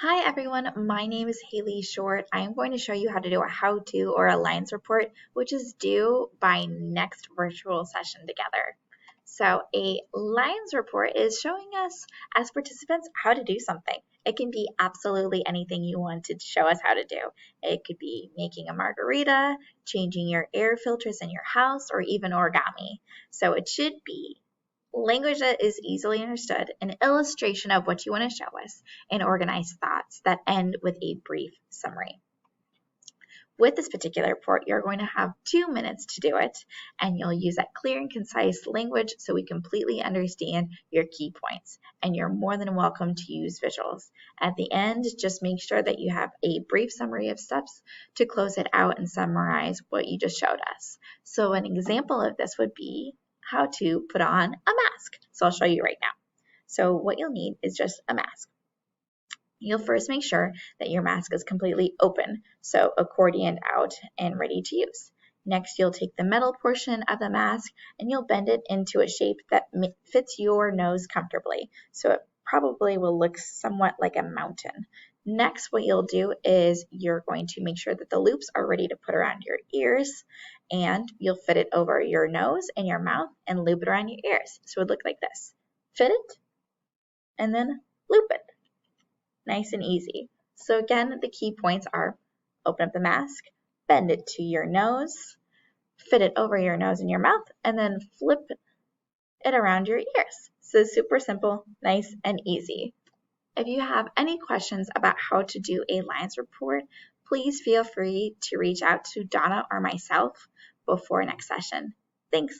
Hi everyone, my name is Haley Short. I'm going to show you how to do a how-to or a lines report, which is due by next virtual session together. So a lines report is showing us as participants how to do something. It can be absolutely anything you want to show us how to do. It could be making a margarita, changing your air filters in your house, or even origami. So it should be language that is easily understood, an illustration of what you want to show us, and organized thoughts that end with a brief summary. With this particular report, you're going to have 2 minutes to do it, and you'll use that clear and concise language so we completely understand your key points. And you're more than welcome to use visuals. At the end, just make sure that you have a brief summary of steps to close it out and summarize what you just showed us. So an example of this would be how to put on a mask. So I'll show you right now. So what you'll need is just a mask. You'll first make sure that your mask is completely open, so accordioned out and ready to use. Next, you'll take the metal portion of the mask and you'll bend it into a shape that fits your nose comfortably. So it probably will look somewhat like a mountain. Next, what you'll do is you're going to make sure that the loops are ready to put around your ears, and you'll fit it over your nose and your mouth and loop it around your ears. So it would look like this. Fit it and then loop it. Nice and easy. So again, the key points are open up the mask, bend it to your nose, fit it over your nose and your mouth, and then flip it around your ears. So super simple, nice and easy. If you have any questions about how to do a lines report, please feel free to reach out to Donna or myself before next session. Thanks.